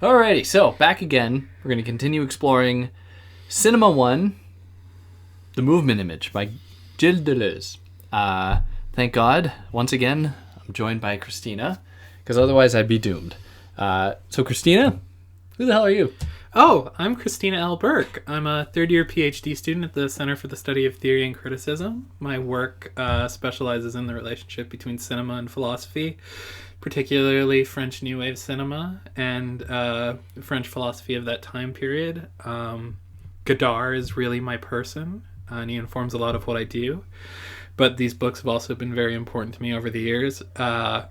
Alrighty, so back again. We're going to continue exploring Cinema 1, The Movement Image by Gilles Deleuze. Thank God, once again, I'm joined by Christina, because otherwise I'd be doomed. So Christina, who the hell are you? Oh, I'm Christina L. Burke. I'm a third-year PhD student at the Center for the Study of Theory and Criticism. My work specializes in the relationship between cinema and philosophy, particularly French New Wave cinema and French philosophy of that time period. Godard is really my person, and he informs a lot of what I do. But these books have also been very important to me over the years. I'm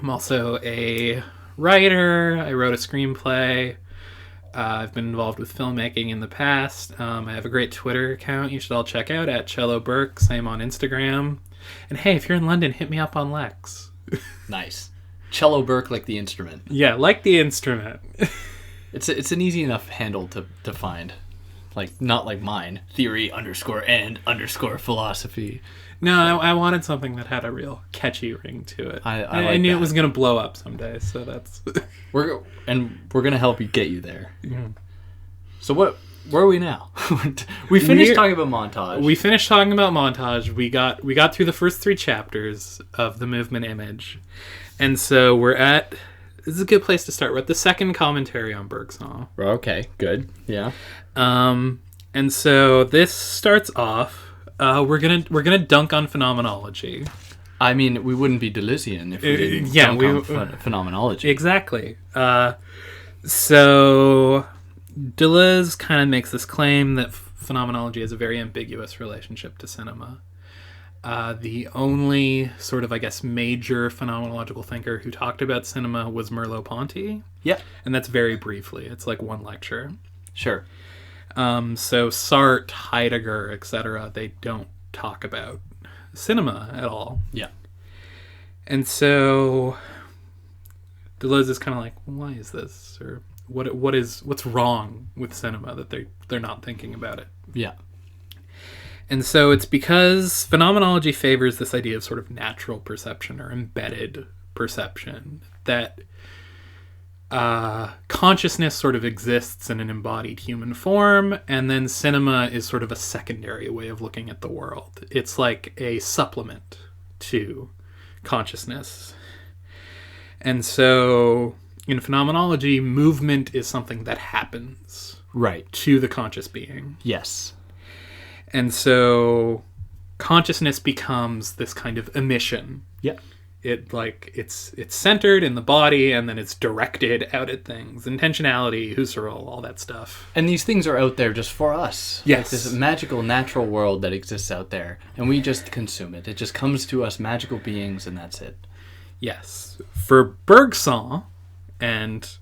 also a writer. I wrote a screenplay. I've been involved with filmmaking in the past. I have a great Twitter account you should all check out, at Cello Burke. Same on Instagram. And hey, if you're in London, hit me up on Lex. Nice. Cello Burke, like the instrument. Yeah, like the instrument. It's an easy enough handle to find. Like, not like mine. Theory _and_ philosophy. No, I wanted something that had a real catchy ring to it. I knew that. It was going to blow up someday, so that's... We're going to help you get you there. Yeah. So where are we now? We finished talking about montage. We finished talking about montage. We got through the first 3 chapters of the movement image. And so this is a good place to start. We're at the second commentary on Bergson. Okay, good. Yeah. And so this starts off, we're gonna dunk on phenomenology. I mean, we wouldn't be Deleuzian if we didn't dunk on phenomenology. Exactly. So Deleuze kind of makes this claim that phenomenology has a very ambiguous relationship to cinema. The only sort of, I guess, major phenomenological thinker who talked about cinema was Merleau-Ponty. Yeah. And that's very briefly. It's like one lecture. Sure. So Sartre, Heidegger, etc., they don't talk about cinema at all. Yeah. And so Deleuze is kind of like, why is this? Or what's wrong with cinema that they're not thinking about it? Yeah. And so it's because phenomenology favors this idea of sort of natural perception or embedded perception, that consciousness sort of exists in an embodied human form, and then cinema is sort of a secondary way of looking at the world. It's like a supplement to consciousness. And so in phenomenology, movement is something that happens right to the conscious being. Yes. And so consciousness becomes this kind of emission. Yeah. It's centered in the body, and then it's directed out at things. Intentionality, Husserl, all that stuff. And these things are out there just for us. Yes. Like this magical natural world that exists out there, and we just consume it. It just comes to us, magical beings, and that's it. Yes. For Bergson, and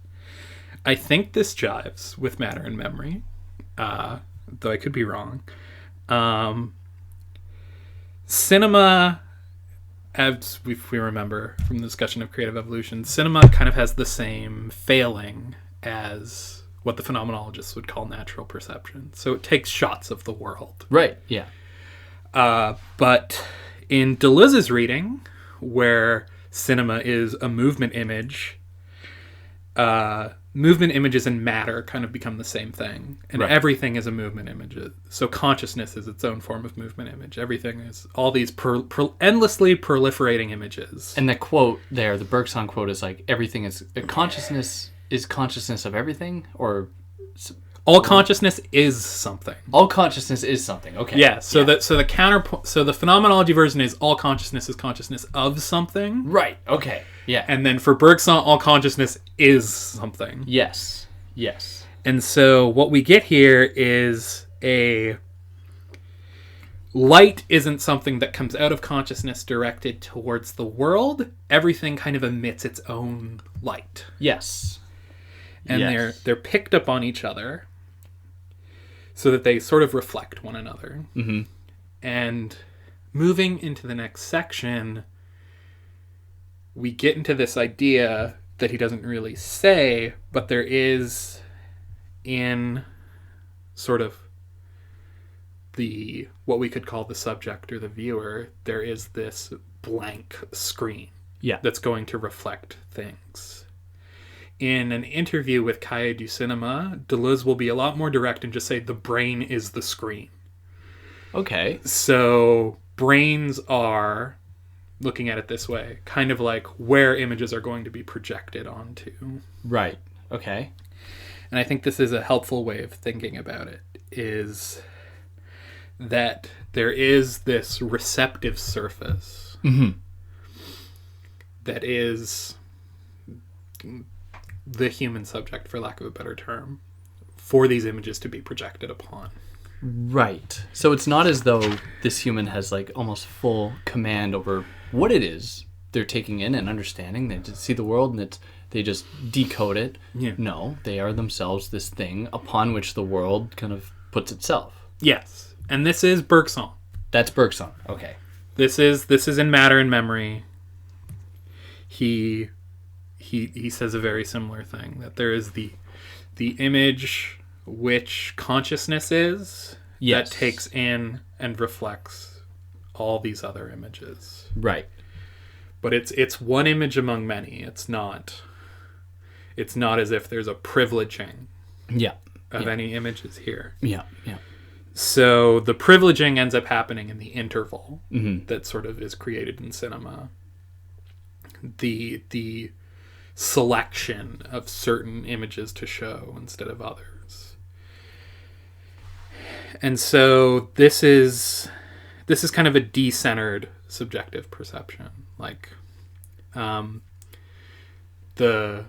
I think this jives with Matter and Memory, though I could be wrong, cinema, as we remember from the discussion of creative evolution, cinema kind of has the same failing as what the phenomenologists would call natural perception. So it takes shots of the world. Right, yeah. But in Deleuze's reading, where cinema is a movement image, movement images and matter kind of become the same thing. And right. Everything is a movement image. So consciousness is its own form of movement image. Everything is all these endlessly proliferating images. And the quote there, the Bergson quote, is like, everything is... Consciousness is consciousness of everything? Or... All consciousness is something. All consciousness is something. Okay. Yeah. So the phenomenology version is all consciousness is consciousness of something. Right. Okay. Yeah. And then for Bergson, all consciousness is something. Yes. Yes. And so what we get here is light isn't something that comes out of consciousness directed towards the world. Everything kind of emits its own light. Yes. And yes. they're picked up on each other, so that they sort of reflect one another. Mm-hmm. And moving into the next section, we get into this idea that he doesn't really say, but there is in sort of what we could call the subject or the viewer, there is this blank screen that's going to reflect things. In an interview with Cahiers du Cinema, Deleuze will be a lot more direct and just say the brain is the screen. Okay. So brains are, looking at it this way, kind of like where images are going to be projected onto. Right. Okay. And I think this is a helpful way of thinking about it, is that there is this receptive surface that is the human subject, for lack of a better term, for these images to be projected upon. Right. So it's not as though this human has like almost full command over what it is they're taking in and understanding. They just see the world and they just decode it. Yeah. No, they are themselves this thing upon which the world kind of puts itself. Yes. And this is Bergson. That's Bergson. Okay. This is in Matter and Memory. He says a very similar thing, that there is the image which consciousness is, yes, that takes in and reflects all these other images. Right. But it's one image among many. It's not as if there's a privileging of any images here. Yeah, yeah. So the privileging ends up happening in the interval that sort of is created in cinema. The selection of certain images to show instead of others. And so this is kind of a decentered subjective perception. Like the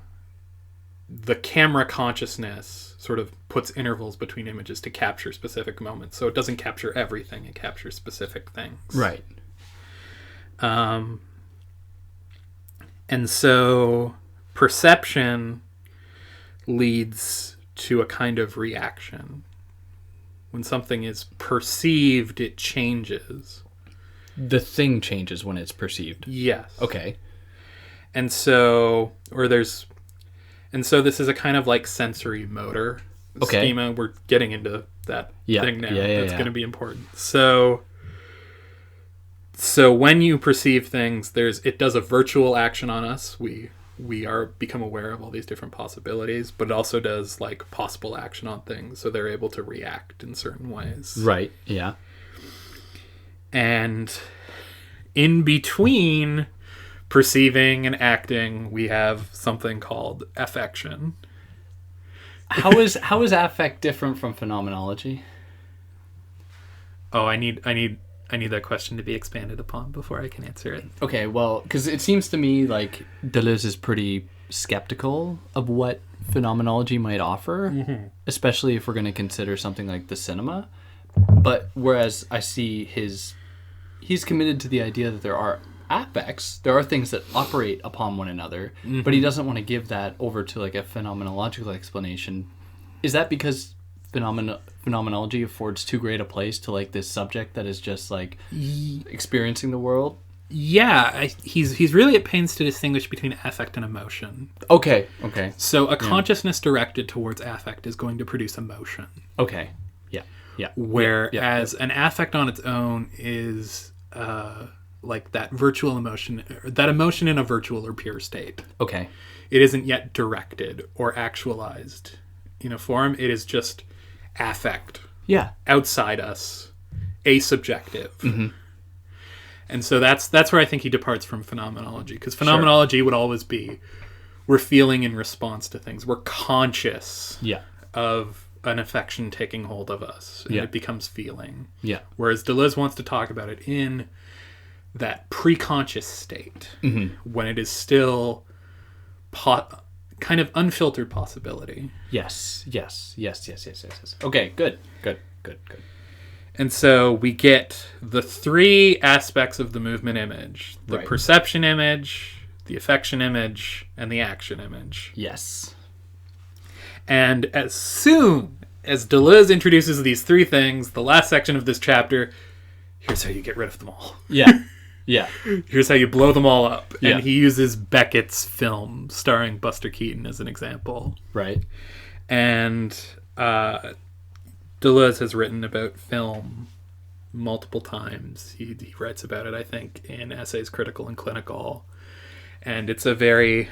camera consciousness sort of puts intervals between images to capture specific moments. So it doesn't capture everything, it captures specific things. Right. And so perception leads to a kind of reaction. When something is perceived, it changes. The thing changes when it's perceived. Yes. Okay. And so this is a kind of like sensory motor schema. We're getting into that thing now. That's going to be important. So when you perceive things, it does a virtual action on us. We become aware of all these different possibilities, but it also does like possible action on things, so they're able to react in certain ways. Right. Yeah. And in between perceiving and acting, we have something called affection. How is affect different from phenomenology? Oh, I need that question to be expanded upon before I can answer it. Okay, well, because it seems to me like Deleuze is pretty skeptical of what phenomenology might offer, especially if we're going to consider something like the cinema. But whereas I see he's committed to the idea that there are affects, there are things that operate upon one another, but he doesn't want to give that over to like a phenomenological explanation. Is that because phenomenology affords too great a place to like this subject that is just like experiencing the world? Yeah, he's really at pains to distinguish between affect and emotion. Okay. So a consciousness directed towards affect is going to produce emotion. Okay. Yeah. Whereas an affect on its own is like that virtual emotion, that emotion in a virtual or pure state. Okay. It isn't yet directed or actualized in a form. It is just affect. Yeah. Outside us, asubjective. And so that's where I think he departs from phenomenology, because phenomenology would always be, we're feeling in response to things. We're conscious of an affection taking hold of us, and it becomes feeling. Yeah. Whereas Deleuze wants to talk about it in that pre-conscious state, when it is still kind of unfiltered possibility. Yes. Okay, good. And so we get the three aspects of the movement image: the perception image, the affection image, and the action image. Yes. And as soon as Deleuze introduces these three things, the last section of this chapter, here's how you get rid of them all. Yeah. Here's how you blow them all up. Yeah. And he uses Beckett's film starring Buster Keaton as an example. Right. And Deleuze has written about film multiple times. He writes about it, I think, in essays Critical and Clinical. And it's a very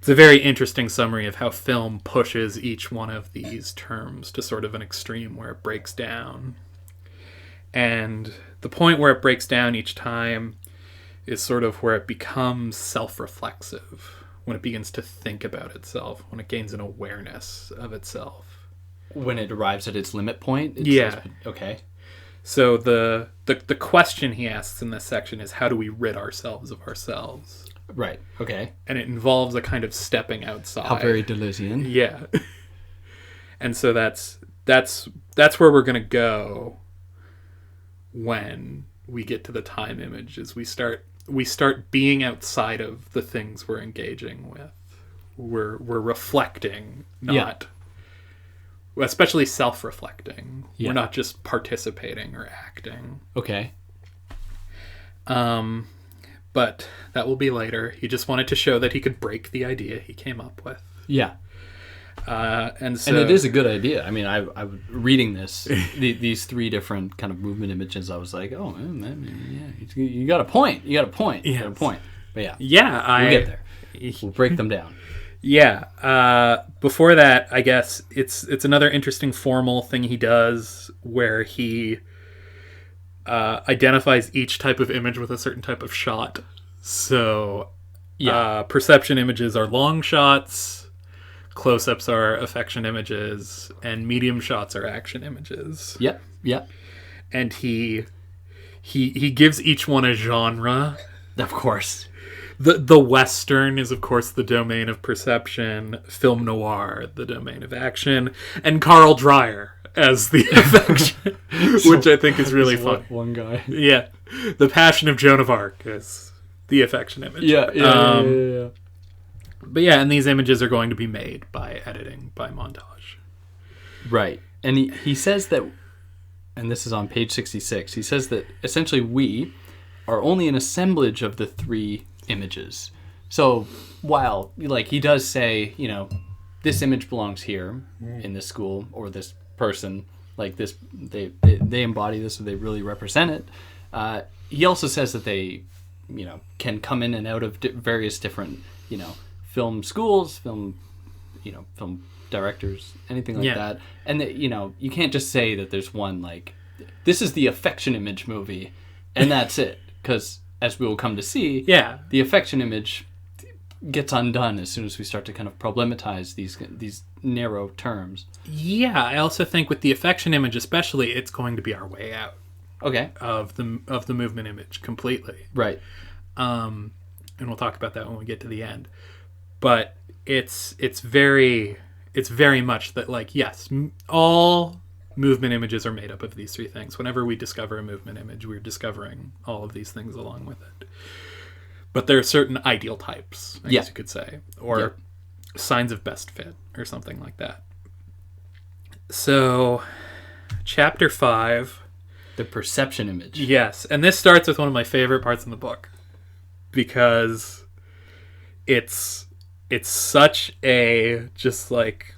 it's a very interesting summary of how film pushes each one of these terms to sort of an extreme where it breaks down. And the point where it breaks down each time is sort of where it becomes self-reflexive, when it begins to think about itself, when it gains an awareness of itself. When it arrives at its limit point? Okay. So the question he asks in this section is, how do we rid ourselves of ourselves? Right, okay. And it involves a kind of stepping outside. How very Deleuzian. Yeah. And so that's where we're going to go when we get to the time image, is we start being outside of the things we're engaging with. We're reflecting, not especially self-reflecting. Yeah. We're not just participating or acting. Okay. But that will be later. He just wanted to show that he could break the idea he came up with. Yeah. And it is a good idea. I mean, I was reading this, these three different kind of movement images. I was like, oh, man, yeah, you got a point. You got a point. Yes. You got a point. But yeah. Yeah, we'll get there. We'll break them down. Yeah. Before that, I guess it's another interesting formal thing he does where he identifies each type of image with a certain type of shot. So, perception images are long shots, close-ups are affection images, and medium shots are action images. Yep. And he gives each one a genre. Of course. The Western is, of course, the domain of perception, film noir, the domain of action, and Carl Dreyer as the affection, which I think is really fun. One guy. Yeah. The Passion of Joan of Arc is the affection image. Yeah. But yeah, and these images are going to be made by editing, by montage. Right. And he says that, and this is on page 66, he says that essentially we are only an assemblage of the three images. So while, like, he does say, this image belongs here in this school, or this person, like this, they embody this, or they really represent it. He also says that they, can come in and out of various different, film schools, film directors, anything like that. And that, you can't just say that there's one, like, this is the affection image movie, and that's it. Because, as we will come to see, the affection image gets undone as soon as we start to kind of problematize these narrow terms. Yeah, I also think with the affection image especially, it's going to be our way out. Okay. Of the movement image completely. Right. And we'll talk about that when we get to the end. But it's very much that, like, yes, all movement images are made up of these three things. Whenever we discover a movement image, we're discovering all of these things along with it. But there are certain ideal types, I guess you could say, or signs of best fit, or something like that. So, chapter 5. The perception image. Yes, and this starts with one of my favorite parts in the book, because it's such a, just like,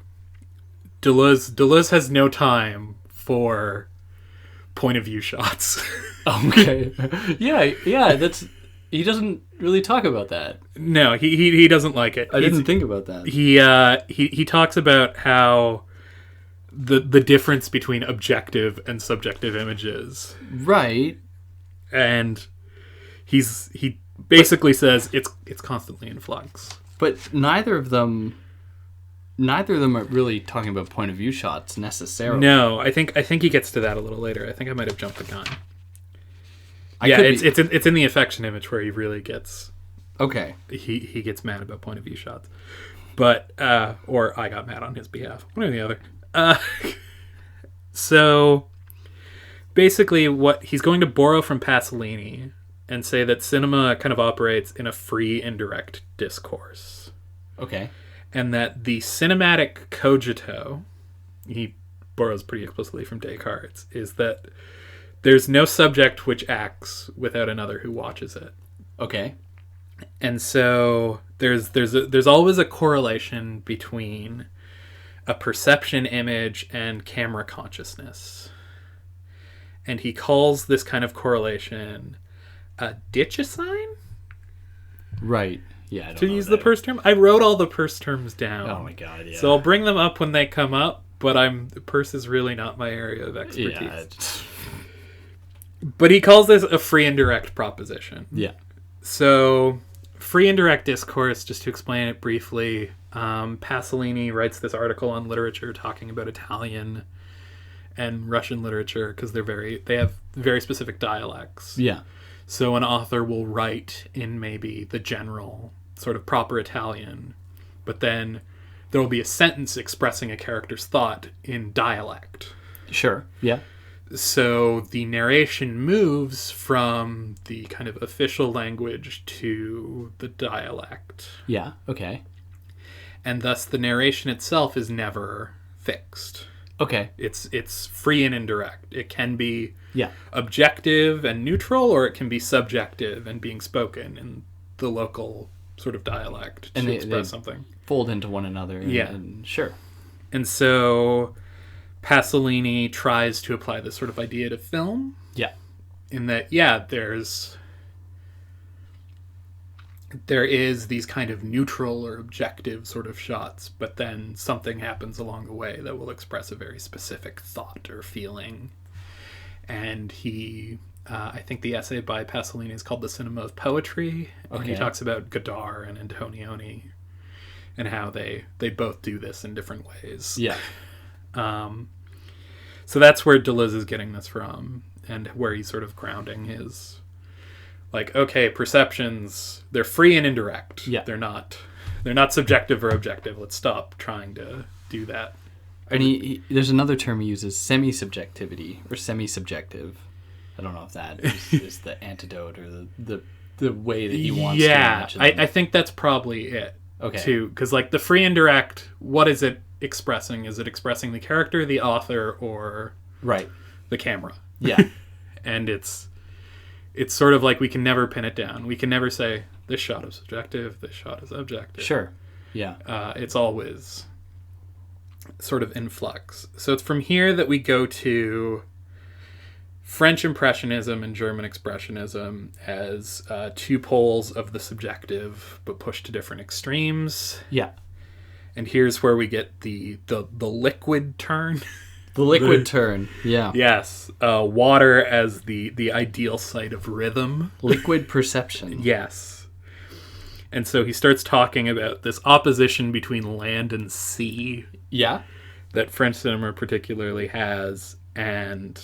Deleuze has no time for point of view shots. Okay. Yeah, that's, he doesn't really talk about that. No, he doesn't like it. I didn't think about that. He talks about how the difference between objective and subjective images. Right. And he basically says it's constantly in flux. But neither of them are really talking about point of view shots necessarily. No, I think he gets to that a little later. I think I might have jumped the gun. It's in the affection image where he really gets he gets mad about point of view shots. But or I got mad on his behalf. One or the other. So basically what he's going to borrow from Pasolini and say that cinema kind of operates in a free indirect discourse. Okay. And that the cinematic cogito, he borrows pretty explicitly from Descartes, is that there's no subject which acts without another who watches it. Okay. And so there's always a correlation between a perception image and camera consciousness. And he calls this kind of correlation a ditch sign? Right. Yeah, I don't to know use what the that purse term. I wrote all the purse terms down. Oh my god, yeah. So I'll bring them up when they come up, but purse is really not my area of expertise. Yeah. But he calls this a free indirect proposition. Yeah. So, free indirect discourse, just to explain it briefly, Pasolini writes this article on literature talking about Italian and Russian literature because they have very specific dialects. Yeah. So an author will write in maybe the general sort of proper Italian, but then there will be a sentence expressing a character's thought in dialect. Sure. Yeah. So the narration moves from the kind of official language to the dialect. Yeah. Okay. And thus the narration itself is never fixed. Okay. It's free and indirect. It can be Yeah. objective and neutral, or it can be subjective and being spoken in the local sort of dialect And to they express something. Fold into one another. And sure. And so Pasolini tries to apply this sort of idea to film. Yeah. In that, yeah, there is these kind of neutral or objective sort of shots, but then something happens along the way that will express a very specific thought or feeling. And I think the essay by Pasolini is called The Cinema of Poetry. Okay. And he talks about Godard and Antonioni and how they both do this in different ways. Yeah. So that's where Deleuze is getting this from, and where he's sort of grounding his, like, okay, perceptions, they're free and indirect. Yeah. They're not subjective or objective. Let's stop trying to do that. And there's another term he uses, semi-subjectivity or semi-subjective. I don't know if that is the antidote or the way that he wants to imagine them. I think that's probably it. Okay. Too, because like the free indirect, what is it expressing? Is it expressing the character, the author, or right, the camera? Yeah. And it's sort of like we can never pin it down. We can never say this shot is subjective, this shot is objective. Sure. Yeah. It's always sort of in flux. So it's from here that we go to French Impressionism and German Expressionism as two poles of the subjective, but pushed to different extremes. Yeah. And here's where we get the liquid turn. The liquid turn. Yeah. Yes. Water as the ideal site of rhythm. Liquid perception. Yes. And so he starts talking about this opposition between land and sea. Yeah. That French cinema particularly has. And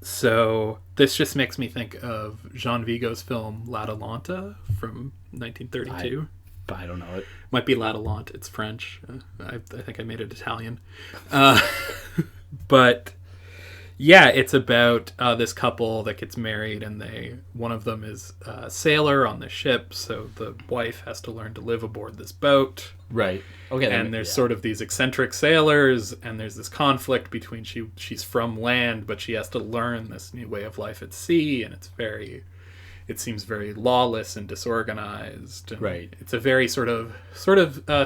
so this just makes me think of Jean Vigo's film L'Atalante from 1932. I don't know it. Might be L'Atalante. It's French. I think I made it Italian. But yeah, it's about this couple that gets married, and one of them is a sailor on the ship, so the wife has to learn to live aboard this boat. Right. Okay. And there's sort of these eccentric sailors, and there's this conflict between she's from land, but she has to learn this new way of life at sea, and it seems very lawless and disorganized. And right. It's a very sort of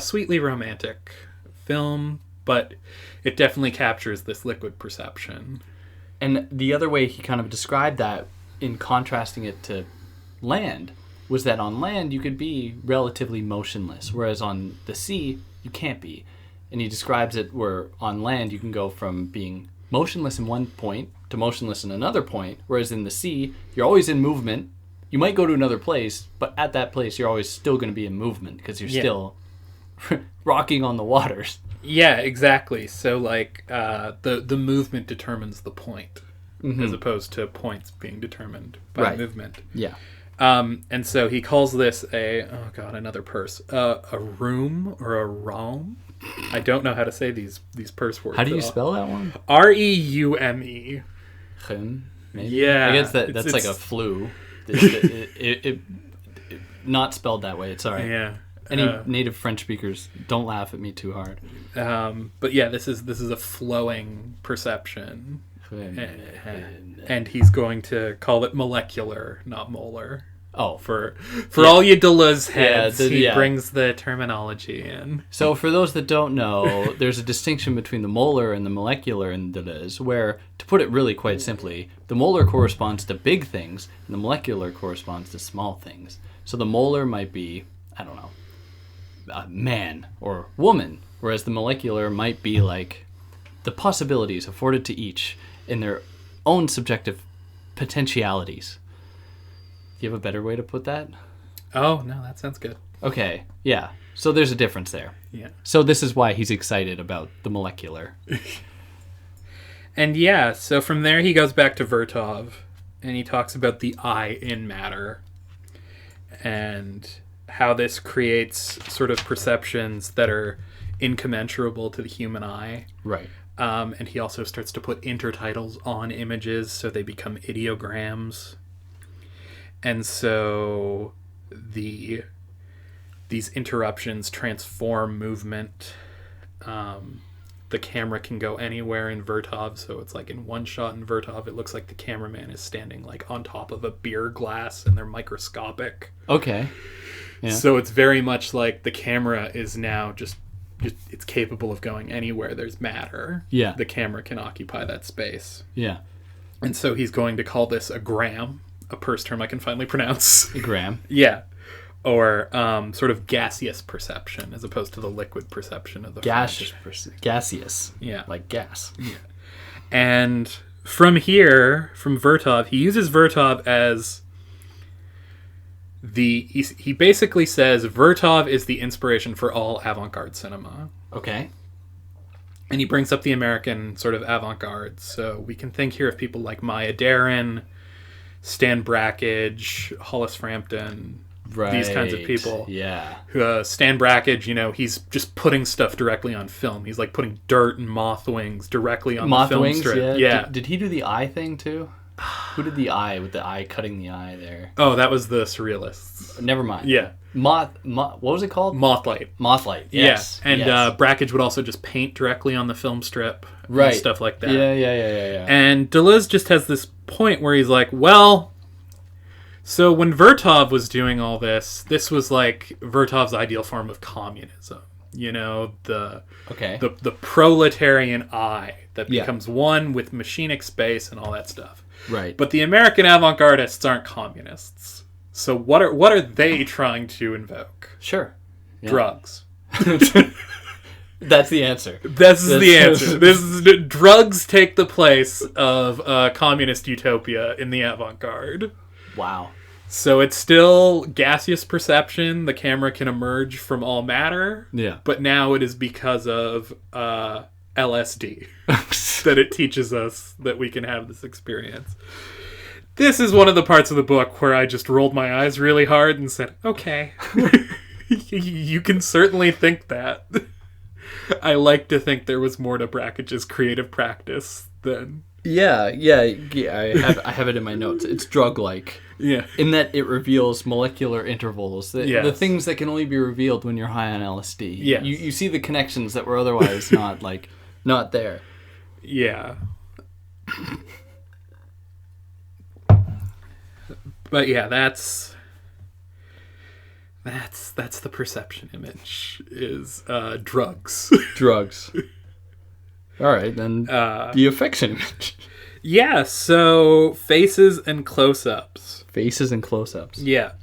sweetly romantic film, but it definitely captures this liquid perception. And the other way he kind of described that, in contrasting it to land, was that on land you could be relatively motionless, whereas on the sea you can't be. And he describes it where on land you can go from being motionless in one point to motionless in another point, whereas in the sea you're always in movement. You might go to another place, but at that place you're always still going to be in movement because you're still rocking on the waters. Yeah, exactly. So like the movement determines the point, as opposed to points being determined by movement. Yeah. And so he calls this another purse. A room or a realm. I don't know how to say these purse words. How do you spell that one? Reume. Maybe? Yeah. I guess that's like a flu. It not spelled that way. It's all right. Yeah. Any native French speakers, don't laugh at me too hard. But yeah, this is a flowing perception. And he's going to call it molecular, not molar. Oh, For all you Deleuze heads, Yeah, he brings the terminology in. So for those that don't know, there's a distinction between the molar and the molecular in Deleuze, where, to put it really quite simply, the molar corresponds to big things, and the molecular corresponds to small things. So the molar might be, I don't know, a man or woman, whereas the molecular might be like the possibilities afforded to each in their own subjective potentialities. Do you have a better way to put that? Oh, no, that sounds good. Okay, yeah. So there's a difference there. Yeah. So this is why he's excited about the molecular. And yeah, so from there he goes back to Vertov, and he talks about the I in matter, and how this creates sort of perceptions that are incommensurable to the human eye. Right. And he also starts to put intertitles on images so they become ideograms. And so these interruptions transform movement. The camera can go anywhere in Vertov, so it's like in one shot in Vertov, it looks like the cameraman is standing like on top of a beer glass and they're microscopic. Okay. Yeah. So it's very much like the camera is now just it's capable of going anywhere there's matter. Yeah. The camera can occupy that space. Yeah. And so he's going to call this a gram, a purse term I can finally pronounce. A gram. Yeah. Or sort of gaseous perception as opposed to the liquid perception of the Gaseous. Yeah. Like gas. Yeah. And from here, from Vertov, he uses Vertov as he basically says Vertov is the inspiration for all avant-garde cinema. Okay. And he brings up the American sort of avant-garde. So we can think here of people like Maya Deren, Stan Brakhage, Hollis Frampton, Right. these kinds of people. Yeah. Stan Brakhage, he's just putting stuff directly on film. He's like putting dirt and moth wings directly on the film wings, strip. Yeah. Did he do the eye thing too? Who did the eye with the eye cutting the eye there? Oh, that was the Surrealists. Never mind. Yeah. What was it called? Mothlight. Mothlight. Yes. Yeah. And yes. Brakhage would also just paint directly on the film strip. Right. And stuff like that. Yeah. And Deleuze just has this point where he's like, well, so when Vertov was doing all this was like Vertov's ideal form of communism. The proletarian eye that becomes one with machinic space and all that stuff. Right. But the American avant-gardists aren't communists. So what are they trying to invoke? Sure. Yeah. Drugs. That's the answer. That's the answer. Drugs take the place of communist utopia in the avant-garde. Wow. So it's still gaseous perception. The camera can emerge from all matter. Yeah. But now it is because of LSD that it teaches us that we can have this experience. This is one of the parts of the book where I just rolled my eyes really hard and said, okay, you can certainly think that. I like to think there was more to Brackage's creative practice than... Yeah. I have it in my notes. It's drug-like. Yeah. In that it reveals molecular intervals. The things that can only be revealed when you're high on LSD. Yeah. You see the connections that were otherwise not there. Yeah. But yeah, that's the perception image is drugs. Drugs. All right, then the affection image. Yeah, so faces and close-ups. Faces and close-ups. Yeah.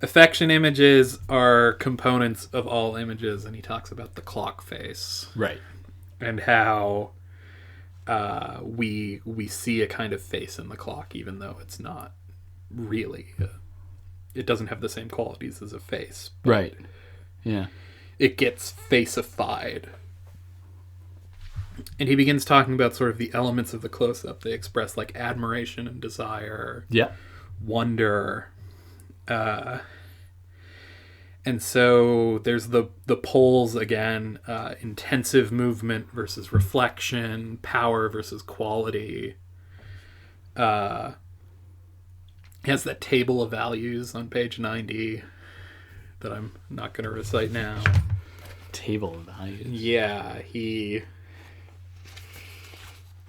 Affection images are components of all images, and he talks about the clock face. Right. And how we see a kind of face in the clock, even though it's not really... it doesn't have the same qualities as a face. Right. Yeah. It gets faceified. And he begins talking about sort of the elements of the close-up. They express like admiration and desire. Yeah. Wonder. And so there's the poles again, intensive movement versus reflection, power versus quality. He has that table of values on page 90 that I'm not going to recite now. Table of values. Yeah,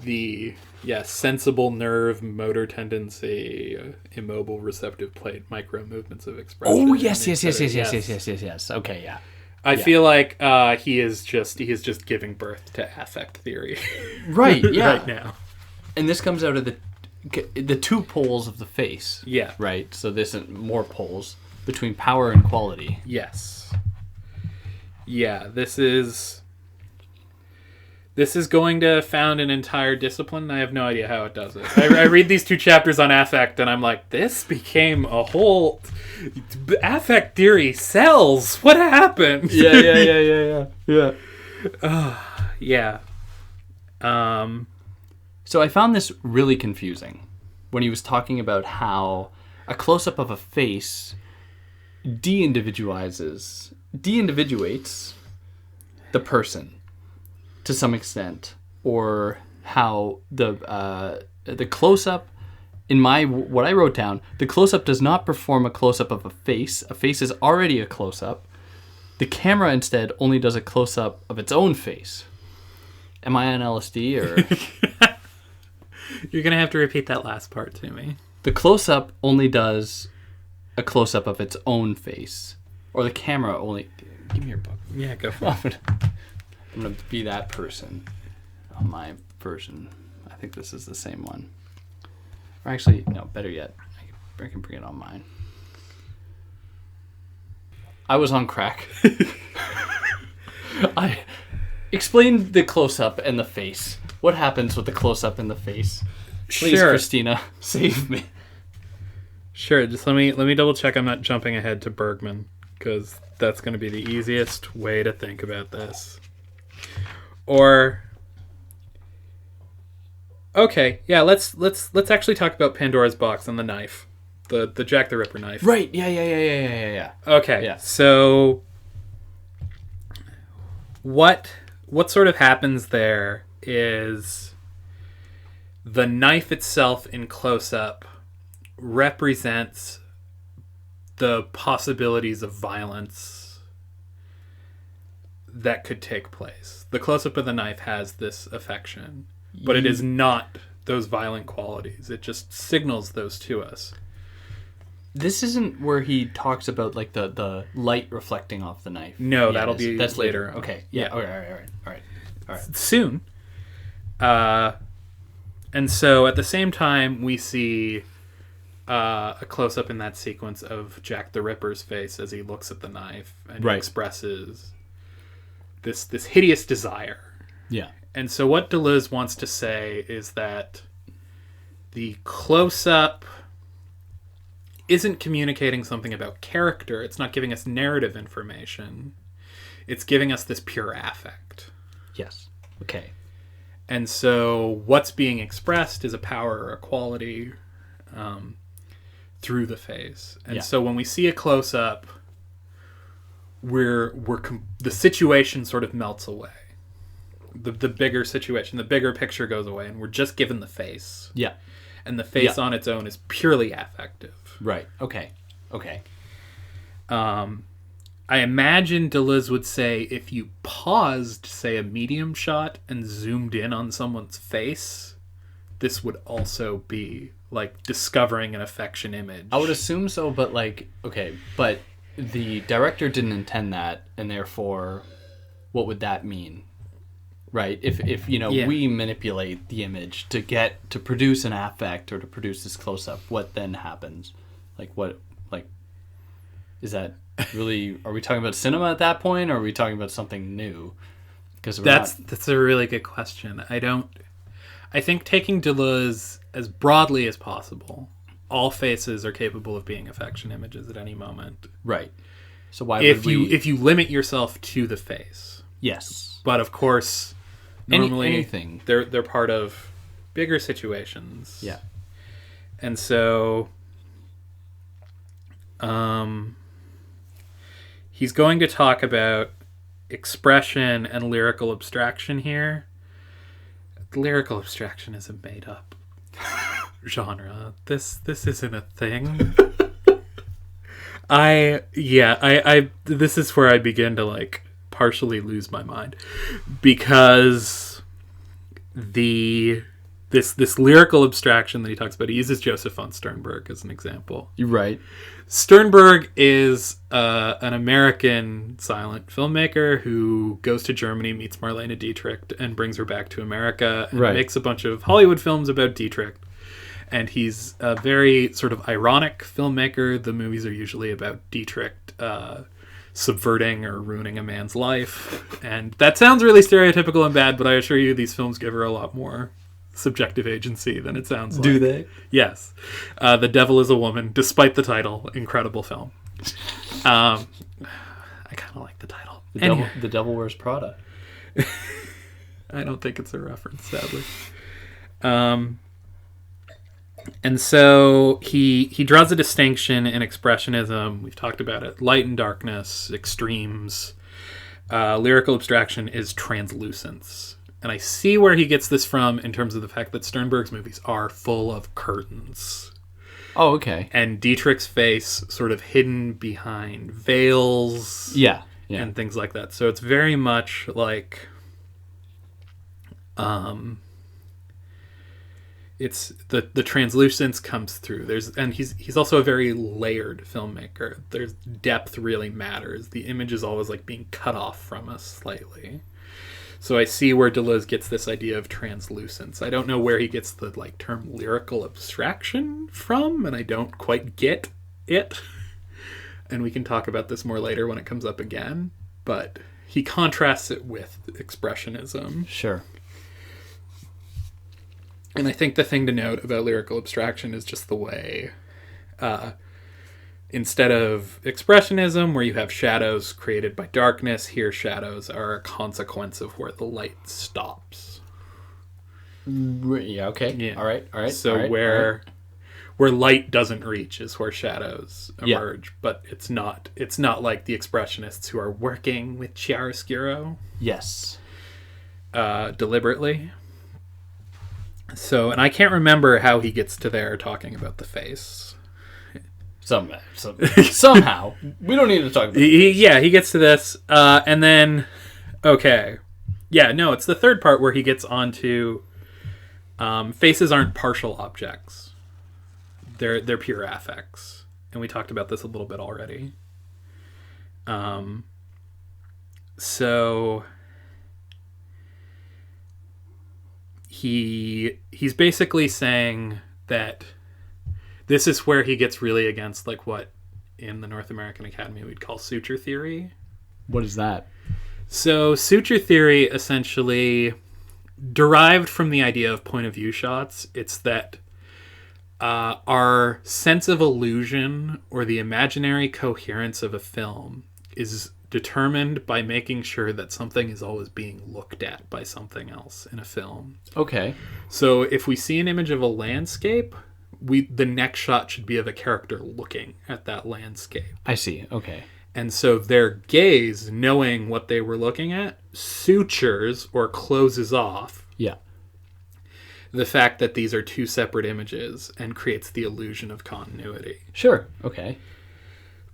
the Yeah, sensible nerve, motor tendency, immobile receptive plate, micro movements of expression. Oh, yes. Okay, yeah. I feel like he is just giving birth to affect theory. Right, yeah. Right now. And this comes out of the two poles of the face. Yeah. Right? So this is more poles between power and quality. Yes. Yeah, this is going to found an entire discipline. I have no idea how it does it. I read these 2 chapters on affect, and I'm like, this became a whole... Affect theory sells. What happened? Yeah. Yeah. So I found this really confusing when he was talking about how a close-up of a face de-individuates the person to some extent, or how the close-up in what I wrote down, the close-up does not perform a close-up of a face. A face is already a close-up. The camera instead only does a close-up of its own face. Am I on LSD or? You're gonna have to repeat that last part to me. The close-up only does a close-up of its own face, or the camera only. Give me your book. Yeah, go for it. I'm gonna be that person on my version. I think this is the same one. Or actually, no, better yet, I can bring it on mine. I was on crack. I explained the close-up and the face. What happens with the close-up and the face? Please, Sure. Christina, save me. Sure, just let me double check I'm not jumping ahead to Bergman, because that's going to be the easiest way to think about this. Or okay, yeah, let's actually talk about Pandora's box and the knife. The Jack the Ripper knife. Right, yeah. Okay. Yeah. So what sort of happens there is the knife itself in close-up represents the possibilities of violence that could take place. The close-up of the knife has this affection, but it is not those violent qualities. It just signals those to us. This isn't where he talks about like the light reflecting off the knife. No, Yeah, that's later. Okay. Yeah. All right. Soon. And so at the same time, we see a close-up in that sequence of Jack the Ripper's face as he looks at the knife and he expresses this hideous desire. Yeah. And so what Deleuze wants to say is that the close-up isn't communicating something about character. It's not giving us narrative information. It's giving us this pure affect. Yes. Okay. And so what's being expressed is a power or a quality through the face. And so when we see a close-up, the situation sort of melts away. The bigger situation, the bigger picture goes away, and we're just given the face. Yeah. And the face on its own is purely affective. Right. Okay. I imagine Deleuze would say if you paused, say, a medium shot and zoomed in on someone's face, this would also be like discovering an affection image. I would assume so, but but the director didn't intend that, and therefore, what would that mean? Right? If we manipulate the image to produce an affect or to produce this close-up, what then happens? Is that really, are we talking about cinema at that point, or are we talking about something new? Because that's a really good question. I think taking Deleuze as broadly as possible, all faces are capable of being affection images at any moment. Right. So why if you limit yourself to the face. Yes. But of course, normally anything. They're part of bigger situations. Yeah. And so he's going to talk about expression and lyrical abstraction here. Lyrical abstraction is a made-up genre. This isn't a thing. This is where I begin to partially lose my mind, because the this lyrical abstraction that he talks about. He uses Joseph von Sternberg as an example. You're right. Sternberg is an American silent filmmaker who goes to Germany, meets Marlene Dietrich, and brings her back to America, and makes a bunch of Hollywood films about Dietrich. And he's a very sort of ironic filmmaker. The movies are usually about Dietrich subverting or ruining a man's life. And that sounds really stereotypical and bad, but I assure you these films give her a lot more subjective agency than it sounds like. Do they? Yes. The Devil is a Woman, despite the title. Incredible film. I kind of like the title. The Devil Wears Prada. I don't think it's a reference, sadly. And so he draws a distinction in Expressionism. We've talked about it. Light and darkness, extremes. Lyrical abstraction is translucence. And I see where he gets this from in terms of the fact that Sternberg's movies are full of curtains. Oh, okay. And Dietrich's face sort of hidden behind veils. Yeah. And things like that. So it's very much like... it's the translucence comes through. He's also a very layered filmmaker. There's depth really matters. The image is always like being cut off from us slightly. So I see where Deleuze gets this idea of translucence. I don't know where he gets the term lyrical abstraction from, and I don't quite get it. And we can talk about this more later when it comes up again. But he contrasts it with Expressionism. Sure. And I think the thing to note about lyrical abstraction is just the way, instead of Expressionism, where you have shadows created by darkness, here shadows are a consequence of where the light stops. Yeah, okay. Yeah. All right. So where light doesn't reach is where shadows emerge, but it's not like the Expressionists who are working with chiaroscuro. Yes. Deliberately. So, and I can't remember how he gets to there talking about the face. Somehow. We don't need to talk about it. He gets to this. And then, okay. Yeah, no, it's the third part where he gets onto faces aren't partial objects. They're pure affects. And we talked about this a little bit already. So... He's basically saying that this is where he gets really against what in the North American Academy we'd call Suture Theory. What is that? So Suture Theory essentially derived from the idea of point of view shots. It's that our sense of illusion or the imaginary coherence of a film is determined by making sure that something is always being looked at by something else in a film. Okay. So if we see an image of a landscape, the next shot should be of a character looking at that landscape. I see. Okay. And so their gaze, knowing what they were looking at, sutures or closes off the fact that these are two separate images and creates the illusion of continuity. Sure. Okay.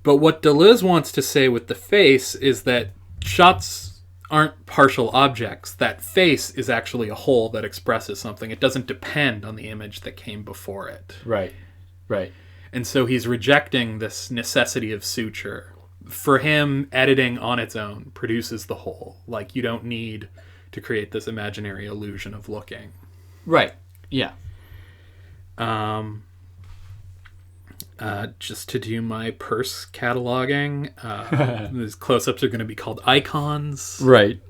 But what Deleuze wants to say with the face is that shots aren't partial objects. That face is actually a whole that expresses something. It doesn't depend on the image that came before it. Right. And so he's rejecting this necessity of suture. For him, editing on its own produces the whole. You don't need to create this imaginary illusion of looking. Right. Yeah. Just to do my purse cataloging, these close-ups are going to be called icons. Right.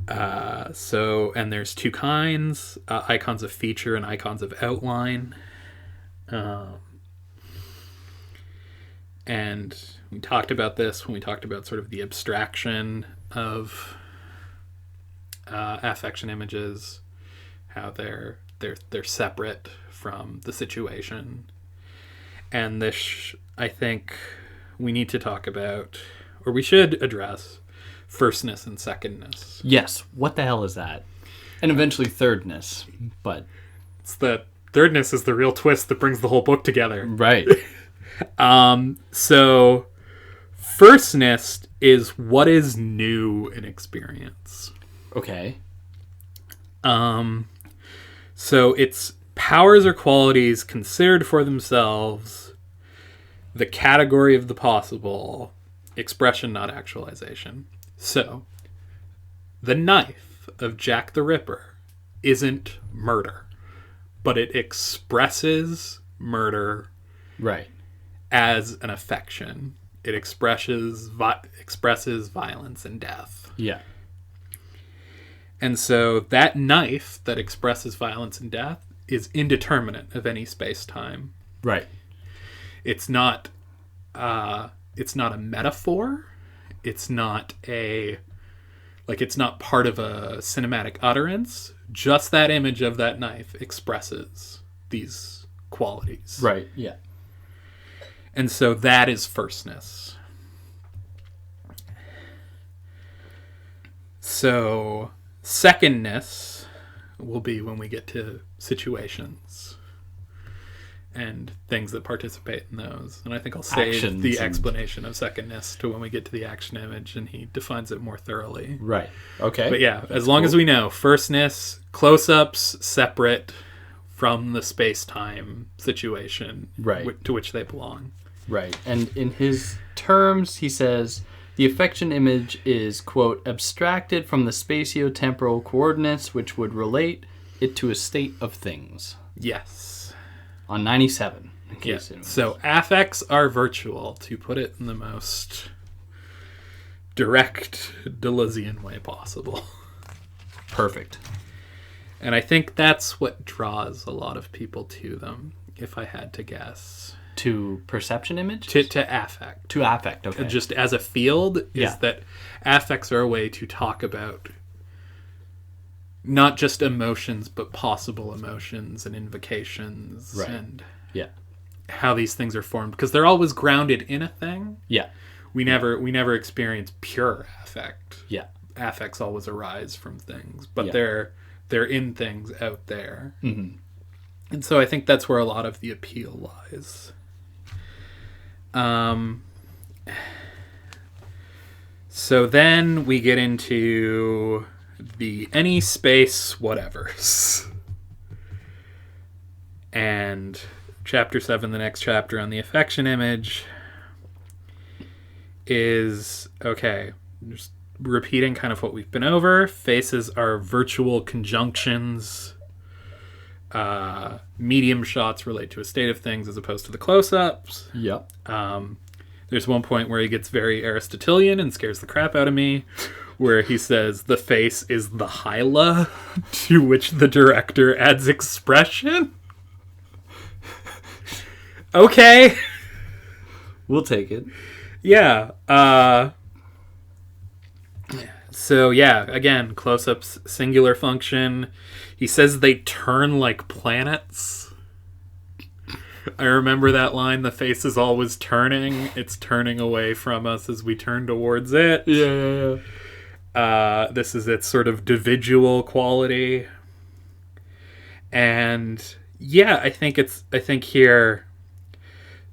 And there's two kinds, icons of feature and icons of outline. And we talked about this when we talked about sort of the abstraction of affection images, how they're separate from the situation. And this, I think, we need to talk about, or we should address, firstness and secondness. Yes. What the hell is that? And eventually thirdness, but... It's the thirdness is the real twist that brings the whole book together. Right. So, firstness is what is new in experience. Okay. So it's powers or qualities considered for themselves, the category of the possible, expression, not actualization. So, the knife of Jack the Ripper isn't murder, but it expresses murder Right. as an affection. It expresses violence and death. Yeah. And so that knife that expresses violence and death is indeterminate of any space-time. Right. It's not a metaphor. It's not it's not part of a cinematic utterance. Just that image of that knife expresses these qualities. Right. Yeah. And so that is firstness. So secondness will be when we get to situations and things that participate in those. And I think I'll save Actions the and- explanation of secondness to when we get to the action image and he defines it more thoroughly. Right. Okay. But yeah, as long as we know, firstness, close-ups separate from the space-time situation Right. to which they belong. Right. And in his terms, he says, the affection image is, quote, abstracted from the spatio-temporal coordinates which would relate it to a state of things. Yes. On 97. In Yeah. case anyone- So affects are virtual, to put it in the most direct Deleuzean way possible. Perfect. And I think that's what draws a lot of people to them, if I had to guess. To perception image? To affect. To affect, okay. Just as a field, Yeah. is that affects are a way to talk about not just emotions, but possible emotions and invocations Right. and Yeah. how these things are formed. Because they're always grounded in a thing. Yeah. We never experience pure affect. Yeah. Affects always arise from things, but Yeah. they're in things out there. Mm-hmm. And so I think that's where a lot of the appeal lies. So then we get into the any space whatevers. And chapter 7, the next chapter on the affection image, is, okay, just repeating kind of what we've been over. Faces are virtual conjunctions. Medium shots relate to a state of things as opposed to the close-ups. Yep. There's one point where he gets very Aristotelian and scares the crap out of me, where he says the face is the hyla, to which the director adds expression. Okay. We'll take it. Yeah. So, yeah, again, close-ups, singular function. He says they turn like planets. I remember that line, the face is always turning. It's turning away from us as we turn towards it. Yeah. This is its sort of individual quality. And, yeah, I think here...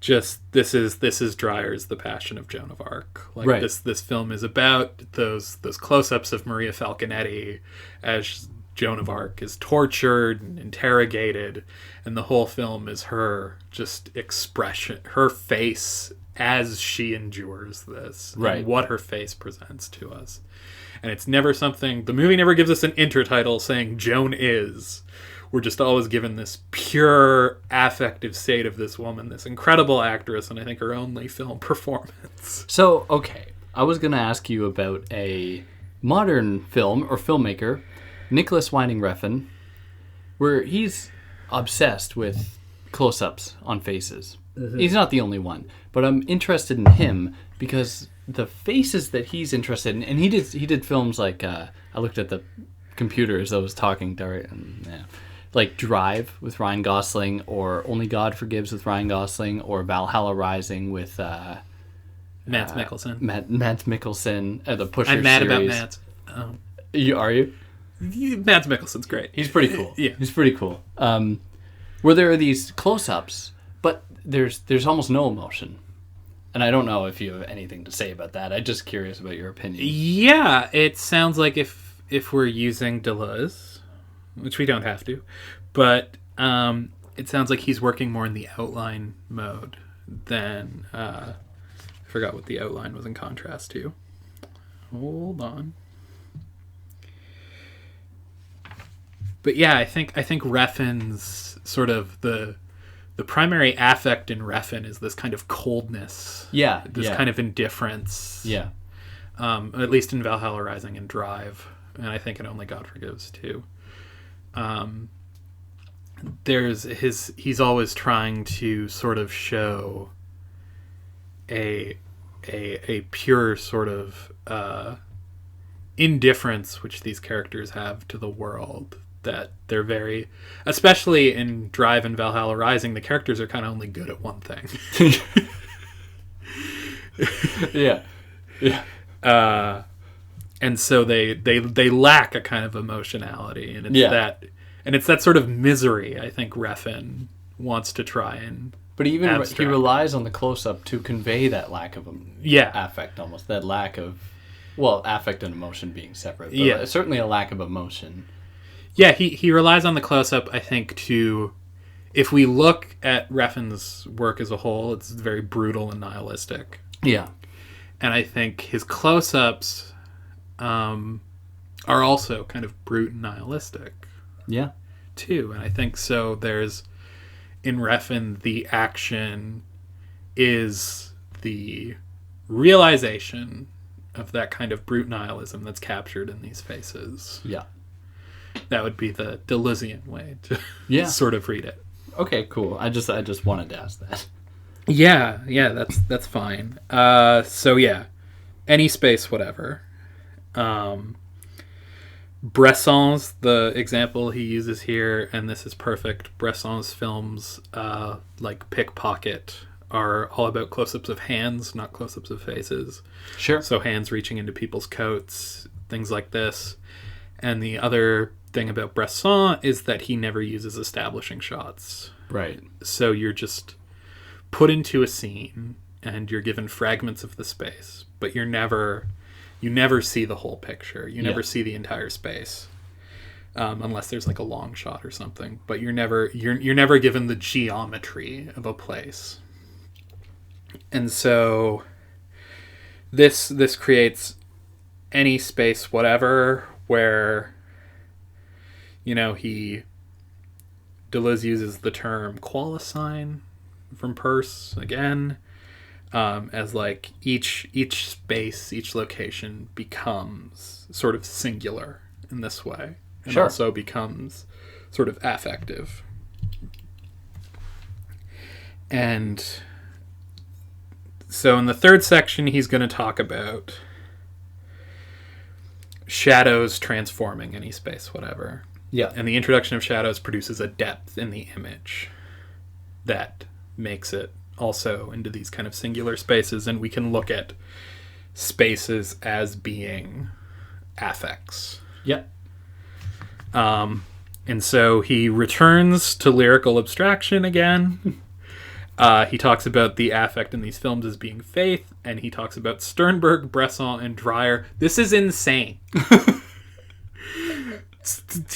Just this is Dreyer's The Passion of Joan of Arc. Like right. This film is about those close-ups of Maria Falconetti as Joan of Arc is tortured and interrogated, and the whole film is her just expression, her face as she endures this, right. and what her face presents to us. And it's never something. The movie never gives us an intertitle saying Joan is. We're just always given this pure affective state of this woman, this incredible actress, and I think her only film performance. So, okay, I was going to ask you about a modern film or filmmaker, Nicolas Winding Refn, where he's obsessed with close-ups on faces. Mm-hmm. He's not the only one, but I'm interested in him because the faces that he's interested in, and he did films like, I looked at the computer as I was talking, like Drive with Ryan Gosling, or Only God Forgives with Ryan Gosling, or Valhalla Rising with Mads Mikkelsen. Mads Mikkelsen, the Pusher I'm mad series. about Mads. Are you? Mads Mikkelsen's great. He's pretty cool. Yeah. He's pretty cool. Where there are these close-ups, but there's almost no emotion. And I don't know if you have anything to say about that. I'm just curious about your opinion. Yeah, it sounds like if we're using Deleuze, which we don't have to. But it sounds like he's working more in the outline mode than... I forgot what the outline was in contrast to. Hold on. But yeah, I think Refn's sort of the primary affect in Refn is this kind of coldness. Yeah. This kind of indifference. Yeah. At least in Valhalla Rising and Drive. And I think in Only God Forgives too. He's always trying to sort of show a pure sort of indifference which these characters have to the world, that they're very, especially in Drive and Valhalla Rising, the characters are kind of only good at one thing. Yeah. And so they lack a kind of emotionality, and it's that sort of misery I think Refn wants to try and... But even abstract. He relies on the close-up to convey that lack of affect, almost. That lack of... Well, affect and emotion being separate. But certainly a lack of emotion. Yeah, he relies on the close-up, I think, to... If we look at Refn's work as a whole, it's very brutal and nihilistic. Yeah. And I think his close-ups are also kind of brute and nihilistic. Yeah. Too. And I think so there's... In Refn, the action is the realization of that kind of brute nihilism that's captured in these faces. Yeah. That would be the Deleuzian way to sort of read it. Okay, cool. I just wanted to ask that. Yeah, that's fine. So yeah, any space, whatever. Bresson's the example he uses here, and this is perfect. Bresson's films, like Pickpocket, are all about close-ups of hands, not close-ups of faces. Sure. So hands reaching into people's coats, things like this. And the other thing about Bresson is that he never uses establishing shots. Right. So you're just put into a scene, and you're given fragments of the space, but you never see the whole picture. You never see the entire space, unless there's like a long shot or something. But you're never given the geometry of a place. And so this creates any space, whatever, where Deleuze uses the term qualicine from Peirce again. As like each space, each location becomes sort of singular in this way, and also becomes sort of affective. And so in the third section, he's going to talk about shadows transforming any space, whatever. Yeah. And the introduction of shadows produces a depth in the image that makes it also into these kind of singular spaces, and we can look at spaces as being affects. Yeah. And so he returns to lyrical abstraction again. He talks about the affect in these films as being faith, and he talks about Sternberg, Bresson, and Dreyer. This is insane.